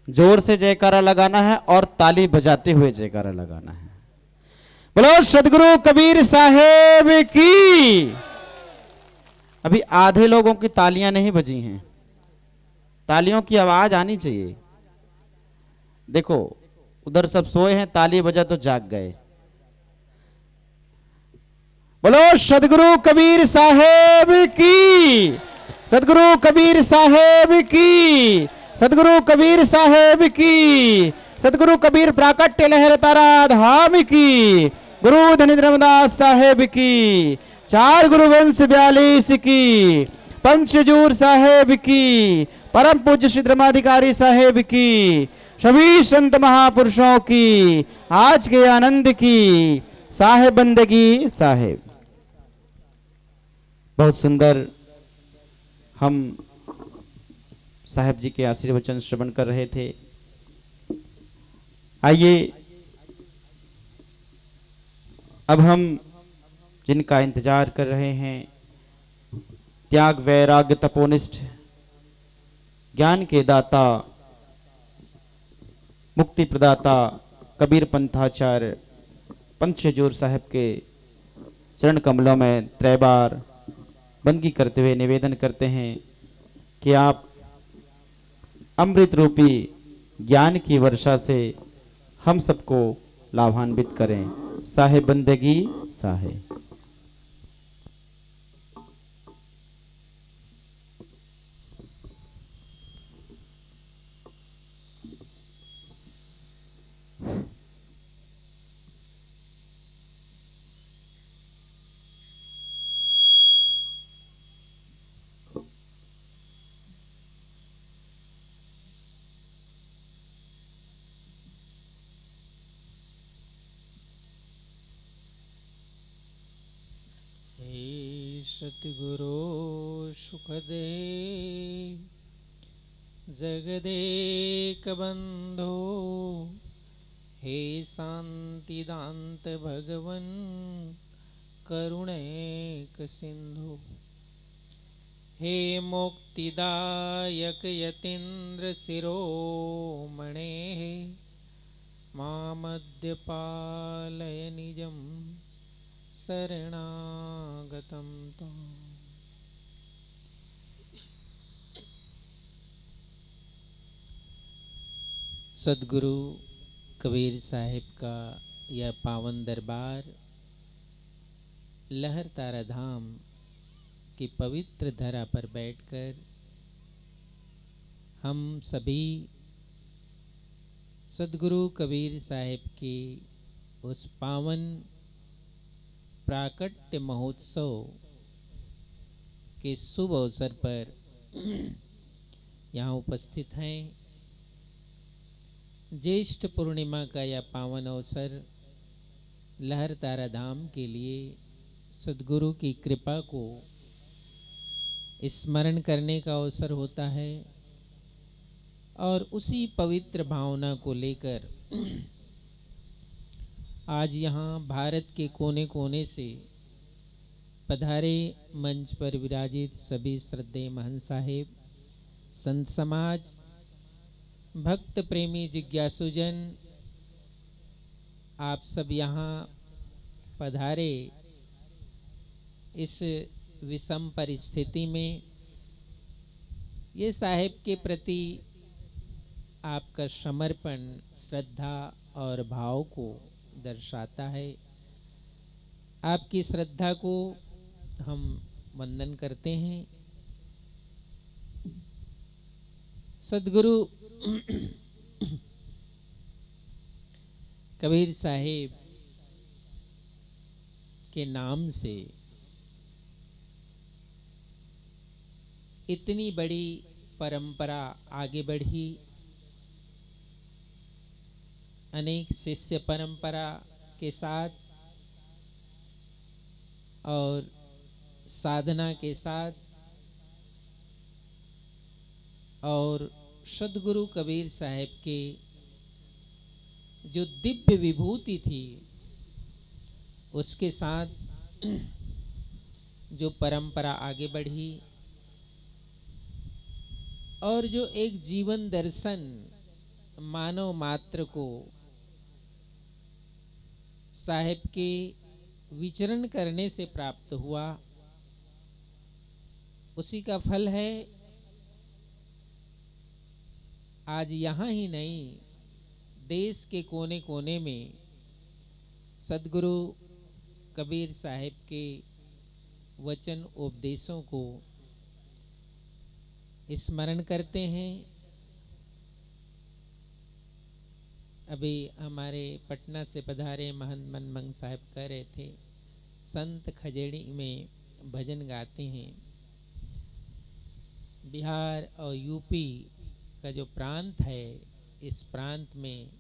जोर से जयकारा लगाना है और ताली बजाते हुए जयकारा लगाना है। बोलो सदगुरु कबीर साहेब की। अभी आधे लोगों की तालियां नहीं बजी हैं, तालियों की आवाज आनी चाहिए। देखो उधर सब सोए हैं, ताली बजा तो जाग गए। बोलो सदगुरु कबीर साहेब की, सदगुरु कबीर साहेब की, सदगुरु कबीर साहेब की, सदगुरु कबीर प्राकट्य लहर तारा धाम की, गुरु धनीधर्मदास साहेब की, चार गुरु वंश 42 की, पंचजूर साहेब की, परम पूज्य श्री धर्माधिकारी साहेब की, सभी संत महापुरुषों की, आज के आनंद की, साहेब बंदगी साहेब। बहुत सुंदर हम साहेब जी के आशीर्वचन श्रवण कर रहे थे। आइए अब हम जिनका इंतजार कर रहे हैं, त्याग वैराग्य तपोनिष्ठ ज्ञान के दाता मुक्ति प्रदाता कबीर पंथाचार्य पंचजूर साहब के चरण कमलों में त्रैबार बंदगी करते हुए निवेदन करते हैं कि आप अमृत रूपी ज्ञान की वर्षा से हम सबको लाभान्वित करें। साहेब बंदगी साहेब। सतगुरु सुखदे जगदेक बंधो, हे शांतिदांत भगवन करुणैक सिंधु, हे मुक्तिदायक यतीन्द्र शिरोमणे, मामद्य पालय निजं शरणागतं त्वाम्। सदगुरु कबीर साहिब का यह पावन दरबार लहर तारा धाम की पवित्र धरा पर बैठकर हम सभी सदगुरु कबीर साहिब की उस पावन प्राकट्य महोत्सव के शुभ अवसर पर यहाँ उपस्थित हैं। ज्येष्ठ पूर्णिमा का यह पावन अवसर लहर तारा धाम के लिए सदगुरु की कृपा को स्मरण करने का अवसर होता है और उसी पवित्र भावना को लेकर आज यहाँ भारत के कोने कोने से पधारे मंच पर विराजित सभी श्रद्धेय महंत साहेब, संत समाज, भक्त प्रेमी जिज्ञासुजन, आप सब यहाँ पधारे इस विषम परिस्थिति में ये साहेब के प्रति आपका समर्पण श्रद्धा और भाव को दर्शाता है। आपकी श्रद्धा को हम वंदन करते हैं। सदगुरु कबीर साहिब के नाम से इतनी बड़ी परंपरा आगे बढ़ी, अनेक शिष्य परंपरा के साथ और साधना के साथ, और सदगुरु कबीर साहिब के जो दिव्य विभूति थी उसके साथ जो परंपरा आगे बढ़ी और जो एक जीवन दर्शन मानव मात्र को साहेब के विचरण करने से प्राप्त हुआ, उसी का फल है आज यहाँ ही नहीं, देश के कोने कोने में सद्गुरु कबीर साहिब के वचन उपदेशों को स्मरण करते हैं। अभी हमारे पटना से पधारे महंत मनमंग साहब कह रहे थे, संत खजेड़ी में भजन गाते हैं। बिहार और यूपी का जो प्रांत है, इस प्रांत में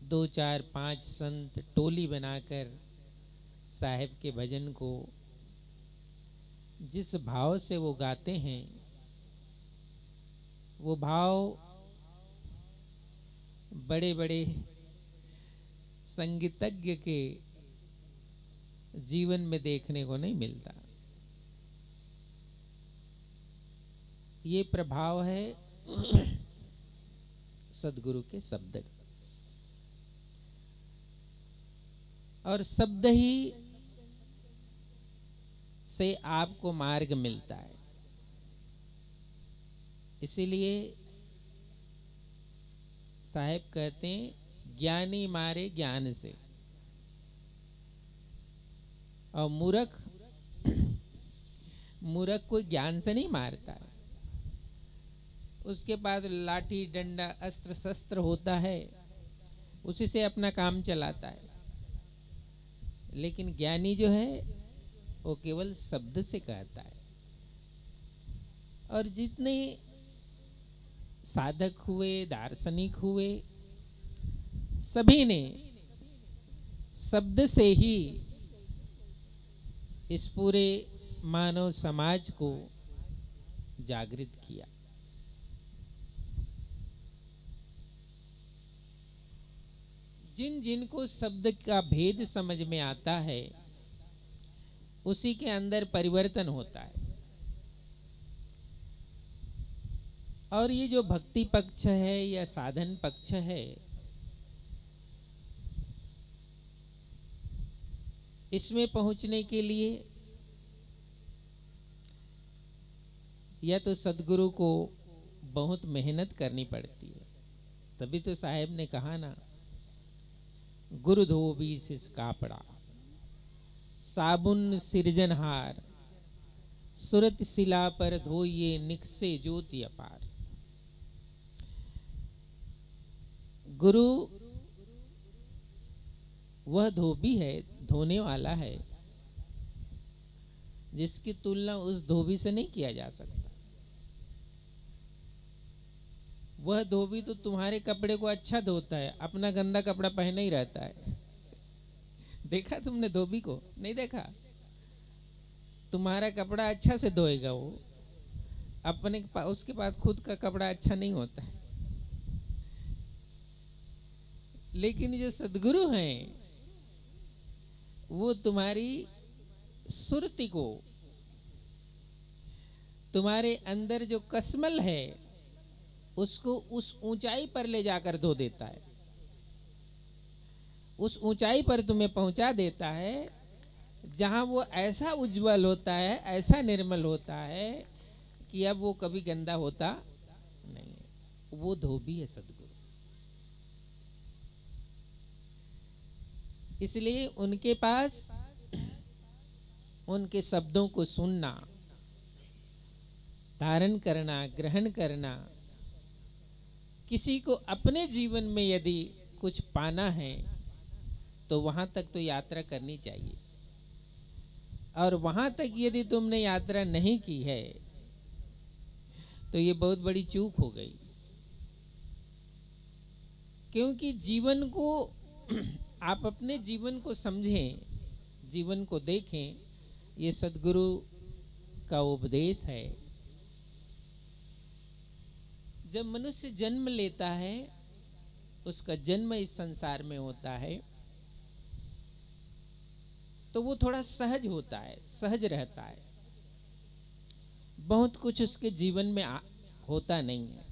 2, 4, 5 संत टोली बनाकर साहिब के भजन को जिस भाव से वो गाते हैं, वो भाव बड़े बड़े संगीतज्ञ के जीवन में देखने को नहीं मिलता। ये प्रभाव है सद्गुरु के शब्द का, और शब्द ही से आपको मार्ग मिलता है। इसीलिए साहेब कहते हैं, ज्ञानी मारे ज्ञान से, और मूर्ख मूर्ख कोई ज्ञान से नहीं मारता है। उसके पास लाठी डंडा अस्त्र शस्त्र होता है, उसी से अपना काम चलाता है। लेकिन ज्ञानी जो है वो केवल शब्द से कहता है। और जितने साधक हुए, दार्शनिक हुए, सभी ने शब्द से ही इस पूरे मानव समाज को जागृत किया। जिन जिनको शब्द का भेद समझ में आता है, उसी के अंदर परिवर्तन होता है। और ये जो भक्ति पक्ष है या साधन पक्ष है, इसमें पहुंचने के लिए या तो सद्गुरु को बहुत मेहनत करनी पड़ती है। तभी तो साहेब ने कहा ना, गुरु धोबी सिस कापड़ा, साबुन सिरजनहार, सुरत शिला पर धोइए निकसे ज्योति अपार। गुरु वह धोबी है, धोने वाला है, जिसकी तुलना उस धोबी से नहीं किया जा सकता। वह धोबी तो तुम्हारे कपड़े को अच्छा धोता है, अपना गंदा कपड़ा पहने ही रहता है। देखा तुमने धोबी को? नहीं देखा। तुम्हारा कपड़ा अच्छा से धोएगा वो, अपने उसके पास खुद का कपड़ा अच्छा नहीं होता है। लेकिन जो सद्गुरु हैं, वो तुम्हारी सुरति को, तुम्हारे अंदर जो कसमल है, उसको उस ऊंचाई पर ले जाकर धो देता है। उस ऊंचाई पर तुम्हें पहुंचा देता है जहां वो ऐसा उज्जवल होता है, ऐसा निर्मल होता है कि अब वो कभी गंदा होता नहीं है। वो धोबी है सद्गुरु। इसलिए उनके पास उनके शब्दों को सुनना, धारण करना, ग्रहण करना, किसी को अपने जीवन में यदि कुछ पाना है तो वहां तक तो यात्रा करनी चाहिए। और वहां तक यदि तुमने यात्रा नहीं की है तो ये बहुत बड़ी चूक हो गई। क्योंकि जीवन को आप अपने जीवन को समझें, जीवन को देखें, ये सद्गुरु का उपदेश है। जब मनुष्य जन्म लेता है, उसका जन्म इस संसार में होता है, तो वो थोड़ा सहज होता है, सहज रहता है। बहुत कुछ उसके जीवन में होता नहीं है।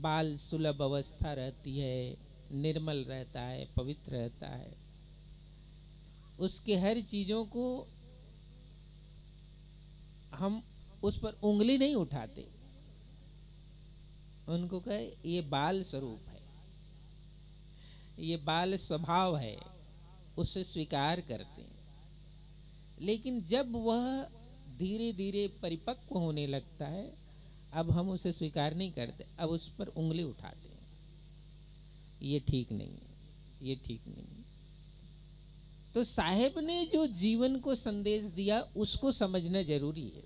बाल सुलभ अवस्था रहती है, निर्मल रहता है, पवित्र रहता है, उसके हर चीज़ों को हम उस पर उंगली नहीं उठाते, उनको कहे ये बाल स्वरूप है, ये बाल स्वभाव है, उसे स्वीकार करते हैं। लेकिन जब वह धीरे धीरे परिपक्व होने लगता है, अब हम उसे स्वीकार नहीं करते, अब उस पर उंगली उठाते हैं। ये ठीक नहीं है, ये ठीक नहीं है। तो साहेब ने जो जीवन को संदेश दिया उसको समझना जरूरी है।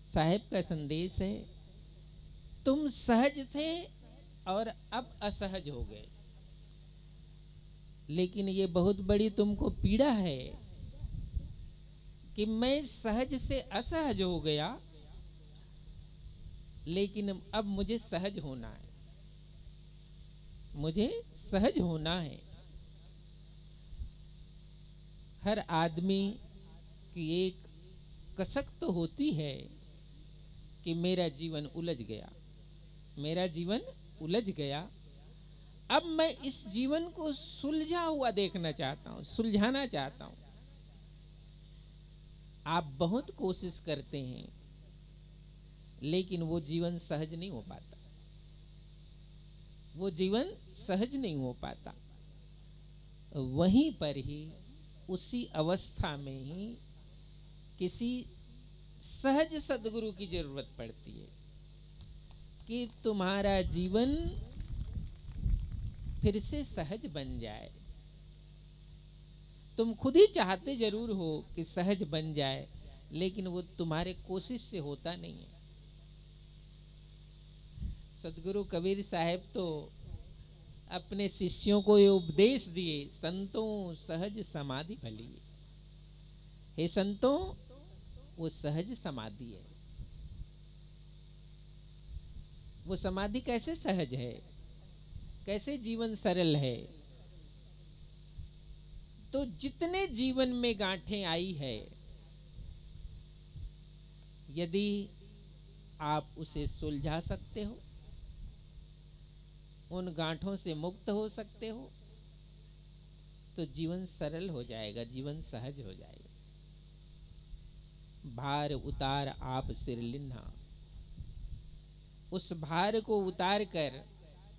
साहेब का संदेश है, तुम सहज थे और अब असहज हो गए, लेकिन ये बहुत बड़ी तुमको पीड़ा है कि मैं सहज से असहज हो गया, लेकिन अब मुझे सहज होना है, मुझे सहज होना है। हर आदमी की एक कसक तो होती है कि मेरा जीवन उलझ गया, मेरा जीवन उलझ गया, अब मैं इस जीवन को सुलझा हुआ देखना चाहता हूं, सुलझाना चाहता हूं। आप बहुत कोशिश करते हैं, लेकिन वो जीवन सहज नहीं हो पाता, वो जीवन सहज नहीं हो पाता। वहीं पर ही, उसी अवस्था में ही किसी सहज सद्गुरु की जरूरत पड़ती है कि तुम्हारा जीवन फिर से सहज बन जाए। तुम खुद ही चाहते जरूर हो कि सहज बन जाए, लेकिन वो तुम्हारे कोशिश से होता नहीं है। सदगुरु कबीर साहब तो अपने शिष्यों को ये उपदेश दिए, संतों सहज समाधि भली। हे संतों, वो सहज समाधि है। वो समाधि कैसे सहज है, कैसे जीवन सरल है? तो जितने जीवन में गांठें आई है, यदि आप उसे सुलझा सकते हो, उन गांठों से मुक्त हो सकते हो, तो जीवन सरल हो जाएगा, जीवन सहज हो जाएगा। भार उतार आप सिर लिन्हा, उस भार को उतार कर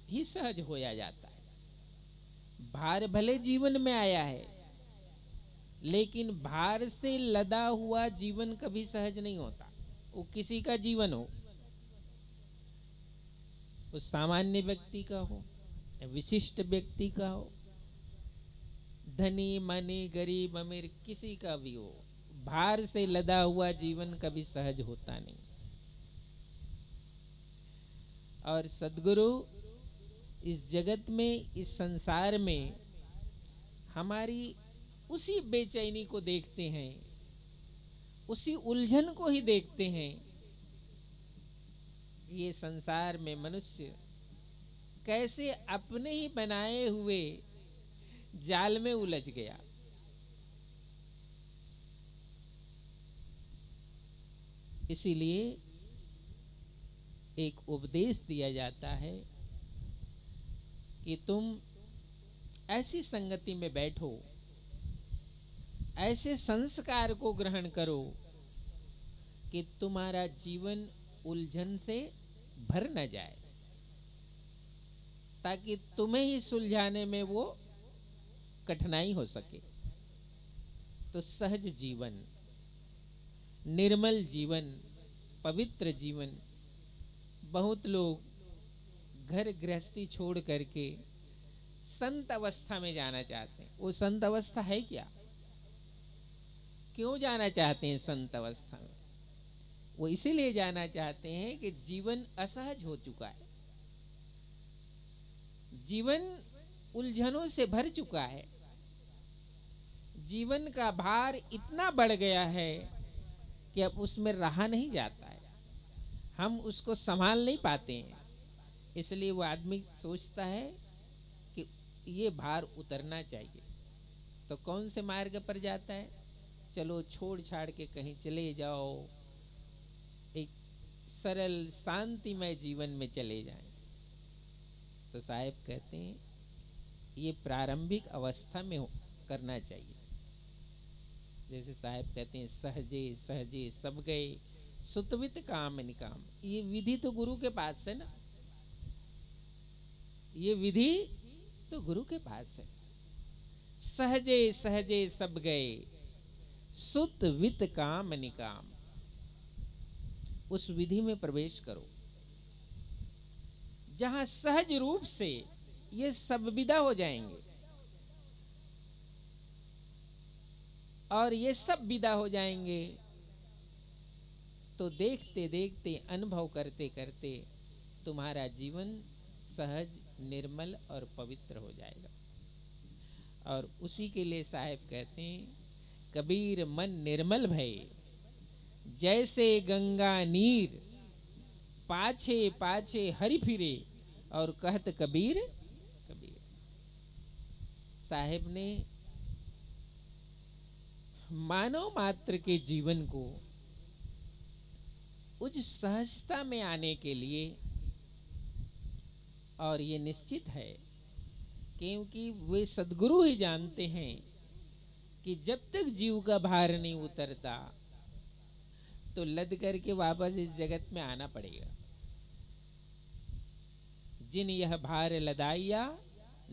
ही सहज होया जाता है। भार भले जीवन में आया है, लेकिन भार से लदा हुआ जीवन कभी सहज नहीं होता। वो किसी का जीवन हो, वो सामान्य व्यक्ति का हो, विशिष्ट व्यक्ति का हो, धनी मनी गरीब अमीर, किसी का भी हो, भार से लदा हुआ जीवन कभी सहज होता नहीं। और सद्गुरु इस जगत में, इस संसार में हमारी उसी बेचैनी को देखते हैं, उसी उलझन को ही देखते हैं। ये संसार में मनुष्य कैसे अपने ही बनाए हुए जाल में उलझ गया। इसीलिए एक उपदेश दिया जाता है कि तुम ऐसी संगति में बैठो, ऐसे संस्कार को ग्रहण करो कि तुम्हारा जीवन उलझन से भर न जाए, ताकि तुम्हें ही सुलझाने में वो कठिनाई हो सके। तो सहज जीवन, निर्मल जीवन, पवित्र जीवन, बहुत लोग घर गृहस्थी छोड़ करके संत अवस्था में जाना चाहते हैं। वो संत अवस्था है क्या? क्यों जाना चाहते हैं संत अवस्था में? वो इसीलिए जाना चाहते हैं कि जीवन असहज हो चुका है, जीवन उलझनों से भर चुका है, जीवन का भार इतना बढ़ गया है कि अब उसमें रहा नहीं जाता है, हम उसको संभाल नहीं पाते हैं। इसलिए वो आदमी सोचता है कि ये भार उतरना चाहिए। तो कौन से मार्ग पर जाता है? चलो छोड़ छाड़ के कहीं चले जाओ, एक सरल शांतिमय जीवन में चले जाएं। तो साहब कहते हैं ये प्रारंभिक अवस्था में करना चाहिए। जैसे साहब कहते हैं सहजे सहजे सब गए सुतवित काम निकाम, ये विधि तो गुरु के पास है ना, ये विधि तो गुरु के पास है। सहजे सहजे सब गए सुत वित काम निकाम, उस विधि में प्रवेश करो जहां सहज रूप से ये सब विदा हो जाएंगे। और ये सब विदा हो जाएंगे तो देखते देखते अनुभव करते करते तुम्हारा जीवन सहज निर्मल और पवित्र हो जाएगा। और उसी के लिए साहब कहते हैं कबीर मन निर्मल भय जैसे गंगा नीर पाछे पाछे हरि फिरे, और कहत कबीर कबीर। साहेब ने मानव मात्र के जीवन को उच्च सहजता में आने के लिए, और ये निश्चित है क्योंकि वे सद्गुरु ही जानते हैं कि जब तक जीव का भार नहीं उतरता तो लद करके वापस इस जगत में आना पड़ेगा। जिन यह भार लदाइया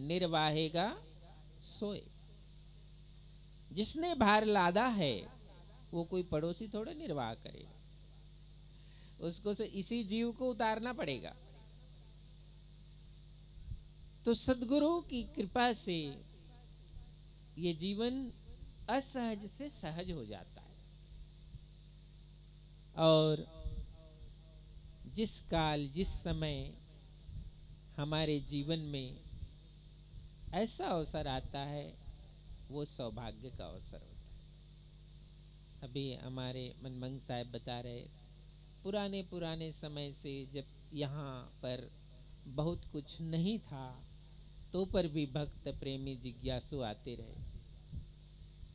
निर्वाहेगा सोए, जिसने भार लादा है वो कोई पड़ोसी थोड़ा निर्वाह करेगा, उसको से इसी जीव को उतारना पड़ेगा। तो सद्गुरु की कृपा से ये जीवन असहज से सहज हो जाता है। और जिस काल जिस समय हमारे जीवन में ऐसा अवसर आता है वो सौभाग्य का अवसर होता है। अभी हमारे मनमंग साहब बता रहे पुराने पुराने समय से जब यहाँ पर बहुत कुछ नहीं था तो पर भी भक्त प्रेमी जिज्ञासु आते रहे।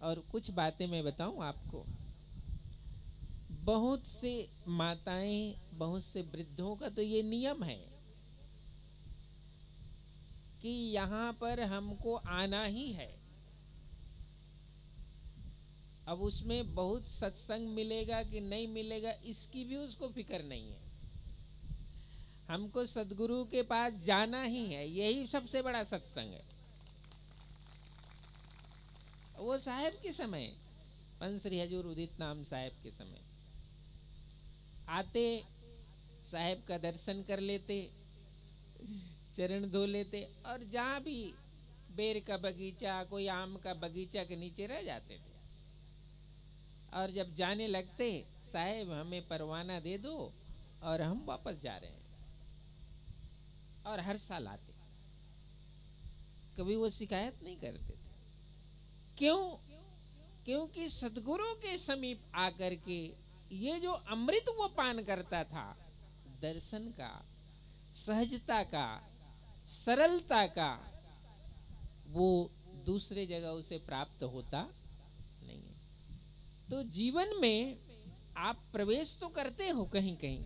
और कुछ बातें मैं बताऊं आपको, बहुत से माताएं बहुत से वृद्धों का तो ये नियम है कि यहाँ पर हमको आना ही है। अब उसमें बहुत सत्संग मिलेगा कि नहीं मिलेगा इसकी भी उसको फिक्र नहीं है, हमको सद्गुरु के पास जाना ही है, यही सबसे बड़ा सत्संग है। वो साहब के समय पंच श्री हजूर उदित नाम साहब के समय आते, साहब का दर्शन कर लेते, चरण धो लेते, और जहाँ भी बेर का बगीचा कोई आम का बगीचा के नीचे रह जाते थे। और जब जाने लगते साहब हमें परवाना दे दो और हम वापस जा रहे हैं। और हर साल आते, कभी वो शिकायत नहीं करते थे। क्यों? क्योंकि सद्गुरु के समीप आकर के ये जो अमृत वो पान करता था, दर्शन का, सहजता का, सरलता का, वो दूसरे जगह उसे प्राप्त होता नहीं है। तो जीवन में आप प्रवेश तो करते हो कहीं कहीं,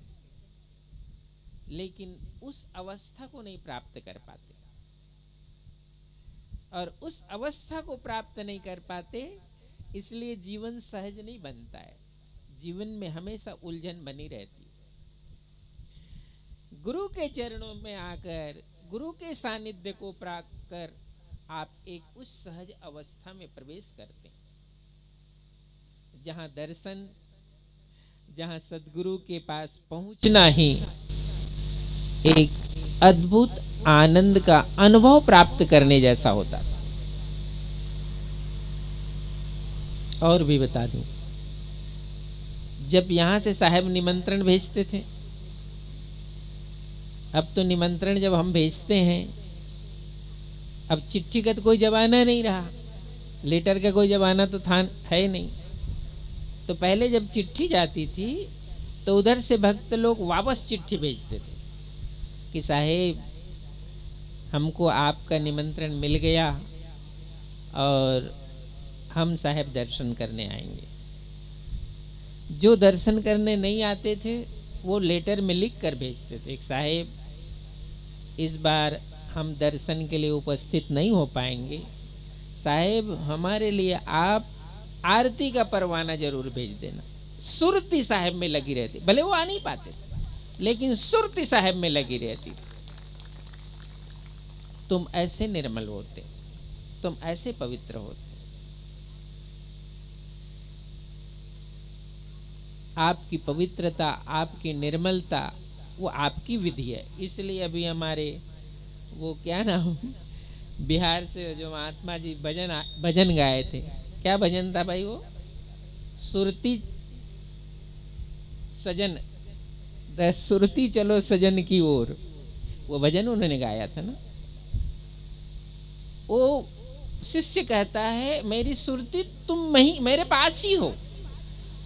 लेकिन उस अवस्था को नहीं प्राप्त कर पाते। और उस अवस्था को प्राप्त नहीं कर पाते इसलिए जीवन सहज नहीं बनता है, जीवन में हमेशा उलझन बनी रहती है। गुरु के चरणों में आकर गुरु के सानिध्य को प्राप्त कर आप एक उस सहज अवस्था में प्रवेश करते हैं जहां दर्शन, जहां सद्गुरु के पास पहुंचना ही एक अद्भुत आनंद का अनुभव प्राप्त करने जैसा होता था। और भी बता दूं, जब यहां से साहब निमंत्रण भेजते थे, अब तो निमंत्रण जब हम भेजते हैं, अब चिट्ठी का तो कोई जमाना नहीं रहा, लेटर का कोई जमाना तो था है नहीं। तो पहले जब चिट्ठी जाती थी तो उधर से भक्त लोग वापस चिट्ठी भेजते थे कि साहेब हमको आपका निमंत्रण मिल गया और हम साहेब दर्शन करने आएंगे। जो दर्शन करने नहीं आते थे वो लेटर में लिख कर भेजते थे, साहेब इस बार हम दर्शन के लिए उपस्थित नहीं हो पाएंगे, साहेब हमारे लिए आप आरती का परवाना जरूर भेज देना। सुरती साहेब में लगी रहती, भले वो आ नहीं पाते थे लेकिन सुरती साहेब में लगी रहती थी। तुम ऐसे निर्मल होते, तुम ऐसे पवित्र होते, आपकी पवित्रता, आपकी निर्मलता वो आपकी विधि है। इसलिए अभी हमारे वो क्या नाम बिहार से जो महात्मा जी भजन गाए थे, क्या भजन था भाई वो? सुरती सजन, सुरती चलो सजन की ओर, वो भजन उन्होंने गाया था ना। वो शिष्य कहता है मेरी सुरती तुम मेरे पास ही हो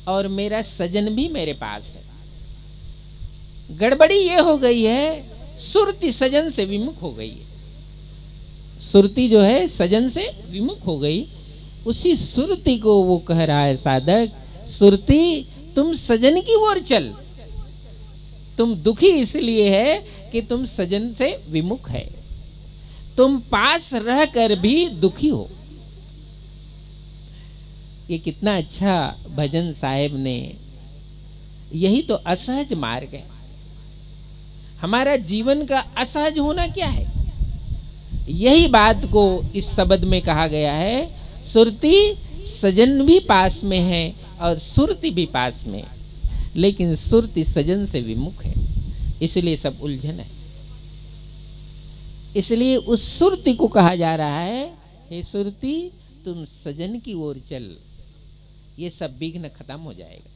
और मेरा सजन भी मेरे पास है। गड़बड़ी ये हो गई है, सुरती सजन से विमुख हो गई है। सुरती जो है सजन से विमुख हो गई। उसी सुरती को वो कह रहा है साधक, सुरती तुम सजन की ओर चल। तुम दुखी इसलिए है कि तुम सजन से विमुख है, तुम पास रह कर भी दुखी हो। ये कितना अच्छा भजन साहेब ने, यही तो असहज मार्ग है। हमारा जीवन का असहज होना क्या है? यही बात को इस शब्द में कहा गया है, सुरती सजन भी पास में है और सुरती भी पास में, लेकिन सुरती सजन से विमुख है, इसलिए सब उलझन है। इसलिए उस सुरती को कहा जा रहा है, हे सुरती तुम सजन की ओर चल, ये सब विघ्न खत्म हो जाएगा।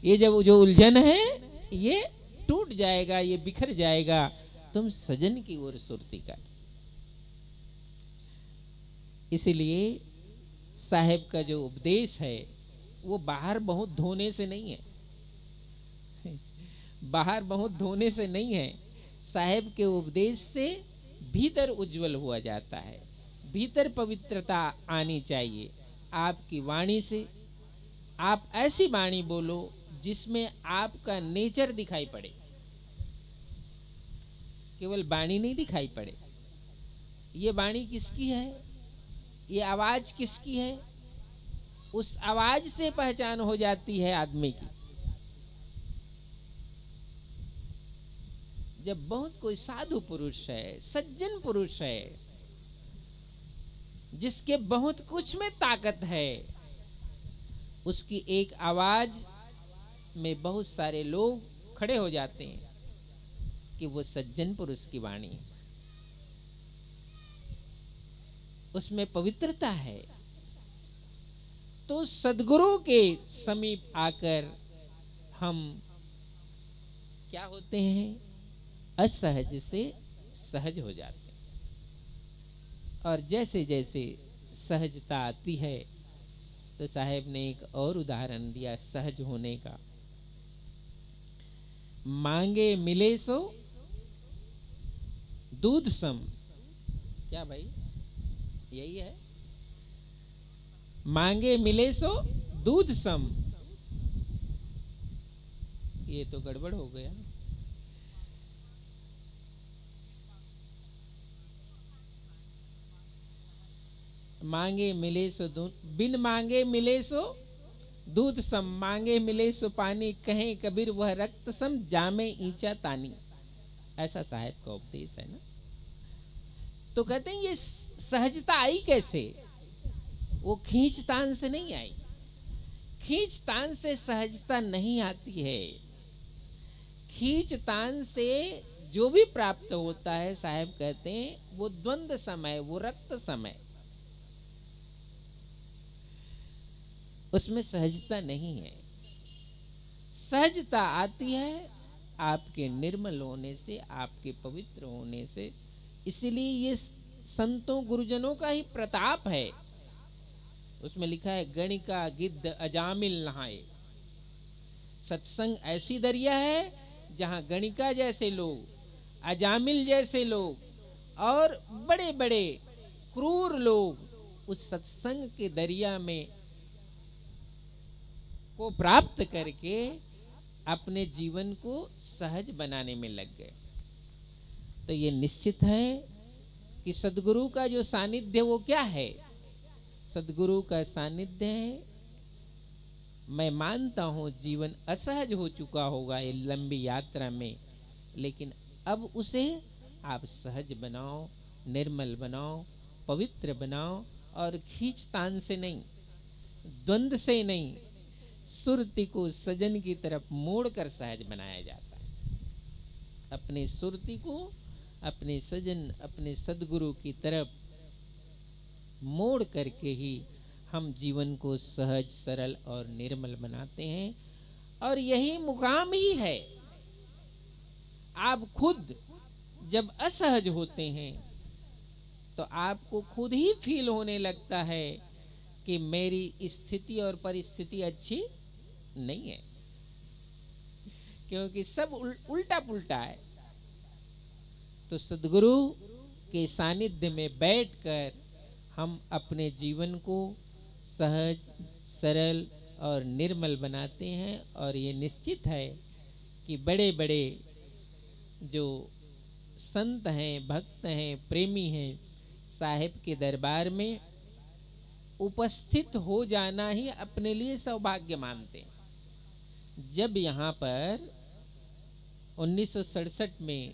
ये जब जो उलझन है ये टूट जाएगा, ये बिखर जाएगा। तुम सजन की ओर सुरती कर। इसलिए साहेब का जो उपदेश है वो बाहर बहुत धोने से नहीं है, बाहर बहुत धोने से नहीं है। साहेब के उपदेश से भीतर उज्जवल हुआ जाता है, भीतर पवित्रता आनी चाहिए। आपकी वाणी से आप ऐसी वाणी बोलो जिसमें आपका नेचर दिखाई पड़े, केवल वाणी नहीं दिखाई पड़े। ये वाणी किसकी है, ये आवाज किसकी है, उस आवाज से पहचान हो जाती है आदमी की। जब बहुत कोई साधु पुरुष है, सज्जन पुरुष है, जिसके बहुत कुछ में ताकत है, उसकी एक आवाज में बहुत सारे लोग खड़े हो जाते हैं कि वो सज्जन पुरुष की वाणी है, उसमें पवित्रता है। तो सद्गुरु के समीप आकर हम क्या होते हैं, असहज से सहज हो जाते हैं। और जैसे जैसे सहजता आती है, तो साहेब ने एक और उदाहरण दिया सहज होने का। मांगे मिले सो दूध सम, क्या भाई यही है, मांगे मिले सो दूध सम। ये तो गड़बड़ हो गया। मांगे मिले सो दूध, बिन मांगे मिले सो दूध सम, मांगे मिले सो पानी, कहें कबीर वह रक्त सम, जामे ईंचा तानी। ऐसा साहेब का उपदेश है ना। तो कहते हैं ये सहजता आई कैसे? वो खींचतान से नहीं आई, खींचतान से सहजता नहीं आती है। खींचतान से जो भी प्राप्त होता है, साहेब कहते हैं वो द्वंद्व समय, वो रक्त समय, उसमें सहजता नहीं है। सहजता आती है आपके निर्मल होने से, आपके पवित्र होने से। इसलिए ये संतों गुरुजनों का ही प्रताप है। उसमें लिखा है गणिका गिद्ध अजामिल नहाए। सत्संग ऐसी दरिया है जहां गणिका जैसे लोग, अजामिल जैसे लोग और बड़े बड़े क्रूर लोग उस सत्संग के दरिया में को प्राप्त करके अपने जीवन को सहज बनाने में लग गए। तो ये निश्चित है कि सद्गुरु का जो सानिध्य वो क्या है? सद्गुरु का सानिध्य है। मैं मानता हूँ जीवन असहज हो चुका होगा ये लंबी यात्रा में, लेकिन अब उसे आप सहज बनाओ, निर्मल बनाओ, पवित्र बनाओ, और खींचतान से नहीं, द्वंद से नहीं, सुरति को सजन की तरफ मोड़कर सहज बनाया जाता है। अपने सुरति को अपने सजन, अपने सद्गुरु की तरफ मोड़ करके ही हम जीवन को सहज, सरल और निर्मल बनाते हैं। और यही मुकाम ही है। आप खुद जब असहज होते हैं तो आपको खुद ही फील होने लगता है कि मेरी स्थिति और परिस्थिति अच्छी नहीं है, क्योंकि सब उल्टा पुल्टा है। तो सद्गुरु के सानिध्य में बैठकर हम अपने जीवन को सहज, सरल और निर्मल बनाते हैं। और ये निश्चित है कि बड़े बड़े जो संत हैं, भक्त हैं, प्रेमी हैं, साहिब के दरबार में उपस्थित हो जाना ही अपने लिए सौभाग्य मानते हैं। जब यहाँ पर 1967 में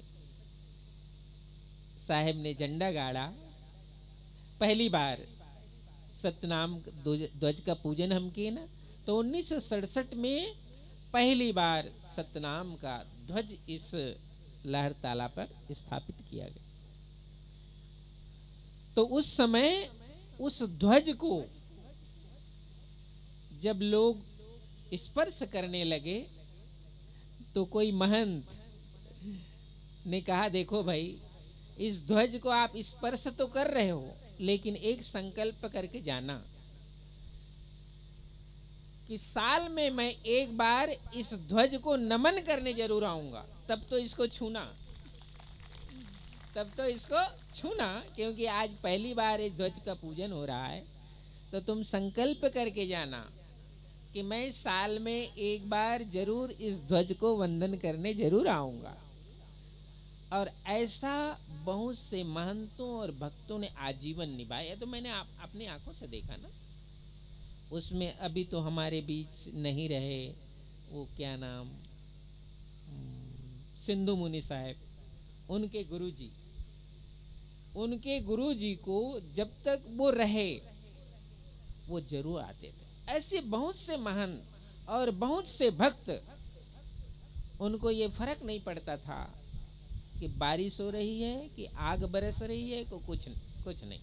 साहिब ने झंडा गाड़ा, पहली बार सतनाम ध्वज का पूजन हम किए ना, तो 1967 में पहली बार सतनाम का ध्वज इस लहरताला पर स्थापित किया गया। तो उस समय उस ध्वज को जब लोग स्पर्श करने लगे तो कोई महंत ने कहा, देखो भाई, इस ध्वज को आप स्पर्श तो कर रहे हो, लेकिन एक संकल्प करके जाना कि साल में मैं एक बार इस ध्वज को नमन करने जरूर आऊंगा, तब तो इसको छूना, क्योंकि आज पहली बार इस ध्वज का पूजन हो रहा है। तो तुम संकल्प करके जाना कि मैं साल में एक बार जरूर इस ध्वज को वंदन करने जरूर आऊंगा। और ऐसा बहुत से महंतों और भक्तों ने आजीवन निभाया। तो मैंने अपनी आंखों से देखा ना। उसमें अभी तो हमारे बीच नहीं रहे, वो क्या नाम, सिंधु मुनि साहब, उनके गुरुजी को जब तक वो रहे वो जरूर आते थे। ऐसे बहुत से महंत और बहुत से भक्त, उनको ये फर्क नहीं पड़ता था कि बारिश हो रही है कि आग बरस रही है, को कुछ नहीं।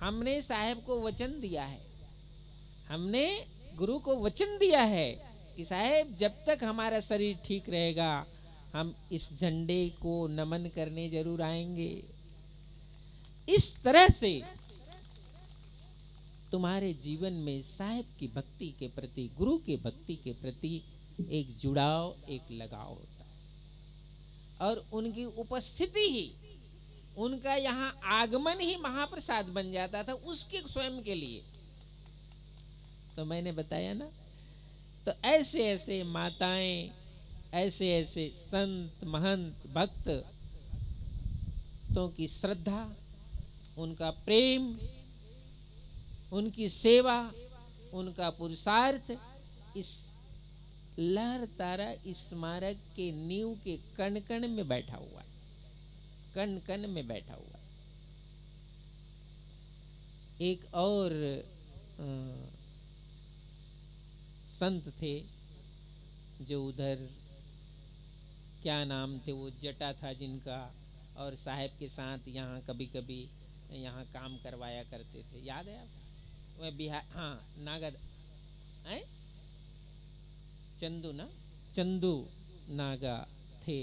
हमने साहब को वचन दिया है, हमने गुरु को वचन दिया है कि साहब जब तक हमारा शरीर ठीक रहेगा हम इस झंडे को नमन करने जरूर आएंगे। इस तरह से तुम्हारे जीवन में साहब की भक्ति के प्रति, गुरु के भक्ति के प्रति एक जुड़ाव, एक लगाव होता है। और उनकी उपस्थिति ही, उनका यहाँ आगमन ही महाप्रसाद बन जाता था उसके स्वयं के लिए। तो मैंने बताया ना, तो ऐसे ऐसे माताएं, ऐसे ऐसे संत, महंत, भक्त तो की श्रद्धा, उनका प्रेम, उनकी सेवा, उनका पुरुषार्थ इस लहरतारा स्मारक के नींव के कण कण में बैठा हुआ है, कण कण में बैठा हुआ है। एक और संत थे जो उधर, क्या नाम थे, वो जटा था जिनका, और साहब के साथ यहाँ कभी कभी यहाँ काम करवाया करते थे, याद है आप? वह बिहार, हाँ, नागद है, चंदू नागा थे।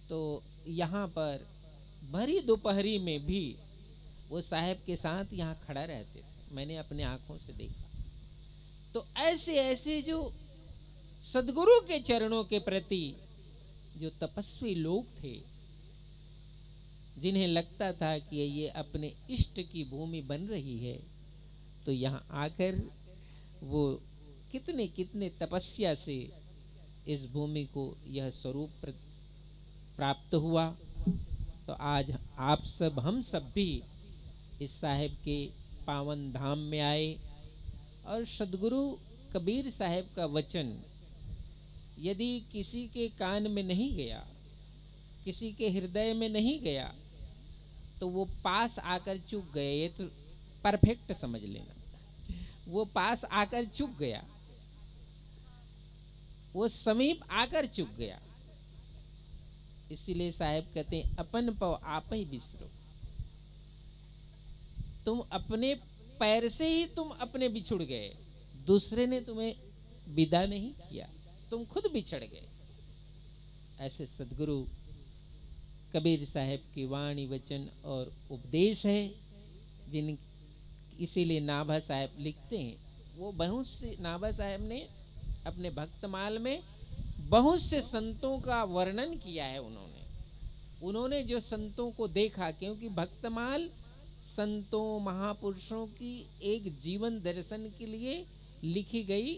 तो यहाँ पर भरी दोपहरी में भी वो साहब के साथ यहाँ खड़ा रहते थे, मैंने अपने आंखों से देखा। तो ऐसे ऐसे जो सद्गुरु के चरणों के प्रति जो तपस्वी लोग थे, जिन्हें लगता था कि ये अपने इष्ट की भूमि बन रही है, तो यहाँ आकर वो कितने कितने तपस्या से इस भूमि को यह स्वरूप प्राप्त हुआ। तो आज आप सब, हम सब भी इस साहेब के पावन धाम में आए और सदगुरु कबीर साहेब का वचन यदि किसी के कान में नहीं गया, किसी के हृदय में नहीं गया, तो वो पास आकर चुक गए। ये तो परफेक्ट समझ लेना, वो पास आकर चुक गया, वो समीप आकर चुक गया। इसीलिए साहेब कहते हैं अपन पव आप ही बिसरो। तुम अपने पैर से ही तुम अपने बिछुड़ गए, दूसरे ने तुम्हें विदा नहीं किया, तुम खुद बिछड़ गए। ऐसे सदगुरु कबीर साहेब की वाणी, वचन और उपदेश है, जिन इसीलिए नाभा साहेब लिखते हैं। वो बहुत से नाभा साहेब ने अपने भक्तमाल में बहुत से संतों का वर्णन किया है। उन्होंने जो संतों को देखा, क्योंकि भक्तमाल संतों महापुरुषों की एक जीवन दर्शन के लिए लिखी गई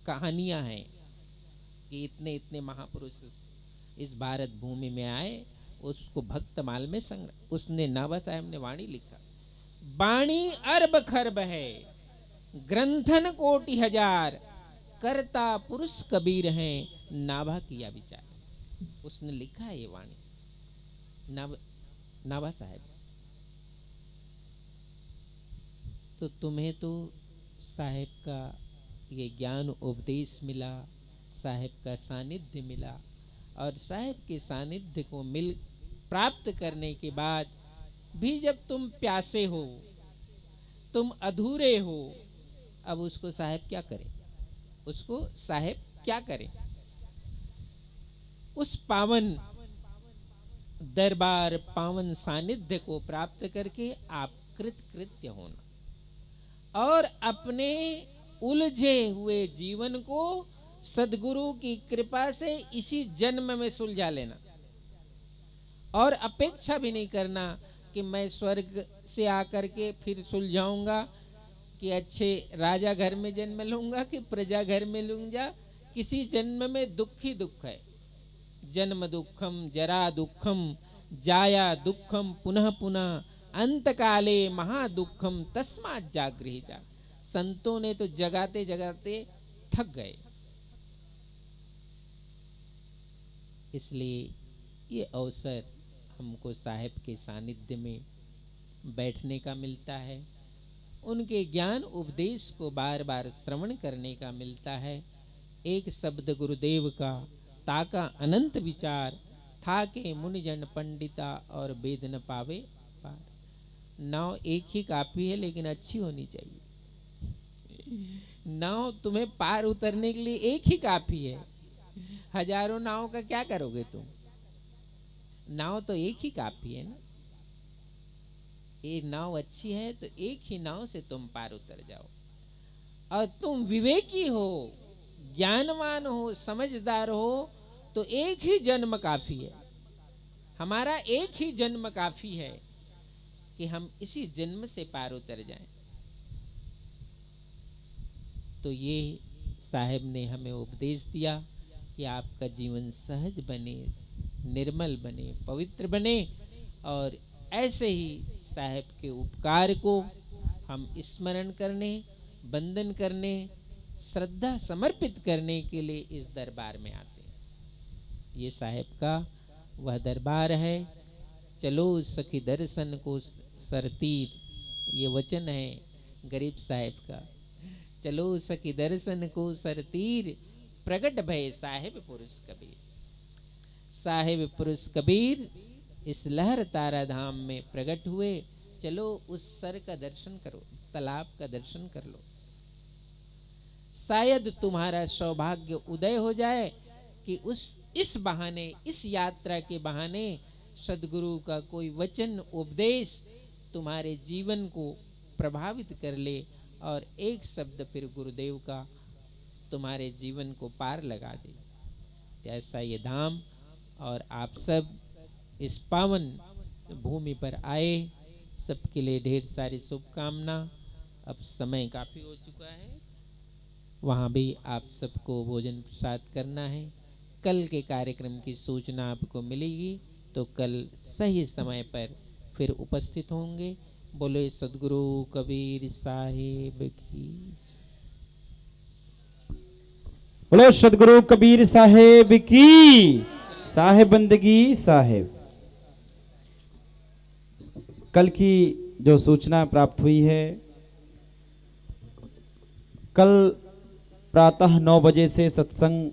कहानियां हैं कि इतने इतने महापुरुष इस भारत भूमि में आए, उसको भक्तमाल में संग्रह। उसने नाभा साहब ने वाणी लिखा, वाणी अरब खरब है, ग्रंथन कोटि हजार, करता पुरुष कबीर हैं, नाभा किया विचार। उसने लिखा है ये वाणी, नाभा साहब। तो तुम्हें तो साहेब का ये ज्ञान उपदेश मिला, साहेब का सानिध्य मिला, और साहेब के सानिध्य को प्राप्त करने के बाद भी जब तुम प्यासे हो, तुम अधूरे हो, अब उसको साहेब क्या करें, उसको साहेब क्या करें। उस पावन दरबार, पावन सानिध्य को प्राप्त करके आप कृतकृत्य होना और अपने उलझे हुए जीवन को सदगुरु की कृपा से इसी जन्म में सुलझा लेना, और अपेक्षा भी नहीं करना कि मैं स्वर्ग से आकर के फिर सुलझाऊंगा, कि अच्छे राजा घर में जन्म लूंगा कि प्रजा घर में लूंगा। किसी जन्म में दुख ही दुख है। जन्म दुखम, जरा दुखम, जाया दुखम, पुनः पुनः, अंत काले महादुखम, तस्मात् जागृहि जा। संतों ने तो जगाते जगाते थक गए। इसलिए ये अवसर हमको साहेब के सानिध्य में बैठने का मिलता है, उनके ज्ञान उपदेश को बार बार श्रवण करने का मिलता है। एक शब्द गुरुदेव का ताका अनंत विचार, था के मुनिजन पंडिता और वेद न पावे पार। नाव एक ही काफी है, लेकिन अच्छी होनी चाहिए। नाव तुम्हें पार उतरने के लिए एक ही काफी है, हजारों नाव का क्या करोगे तुम। नाव तो एक ही काफी है ना। ये नाव अच्छी है तो एक ही नाव से तुम पार उतर जाओ। और तुम विवेकी हो, ज्ञानवान हो, समझदार हो, तो एक ही जन्म काफी है। हमारा एक ही जन्म काफी है कि हम इसी जन्म से पार उतर जाएं। तो ये साहेब ने हमें उपदेश दिया कि आपका जीवन सहज बने, निर्मल बने, पवित्र बने, और ऐसे ही साहेब के उपकार को हम स्मरण करने, वंदन करने, श्रद्धा समर्पित करने के लिए इस दरबार में आते हैं। ये साहेब का वह दरबार है। चलो सखी दर्शन को सरतीर, ये वचन है गरीब साहेब का। चलो सखी दर्शन को सरतीर, प्रगट भय साहेब पुरुष कबीर। साहेब पुरुष कबीर इस लहर तारा धाम में प्रकट हुए। चलो उस सर का दर्शन करो, तालाब का दर्शन कर लो। शायद तुम्हारा सौभाग्य उदय हो जाए कि इस बहाने, इस यात्रा के बहाने सदगुरु का कोई वचन उपदेश तुम्हारे जीवन को प्रभावित कर ले, और एक शब्द फिर गुरुदेव का तुम्हारे जीवन को पार लगा दे। ऐसा ये धाम, और आप सब इस पावन भूमि पर आए, सबके लिए ढेर सारी शुभकामना। अब समय काफ़ी हो चुका है, वहाँ भी आप सबको भोजन प्रसाद करना है। कल के कार्यक्रम की सूचना आपको मिलेगी तो कल सही समय पर फिर उपस्थित होंगे। बोले सदगुरु कबीर साहिब की। बोलो सदगुरु कबीर साहेब की। साहेब बंदगी साहेब। कल की जो सूचना प्राप्त हुई है, कल प्रातः 9 बजे से सत्संग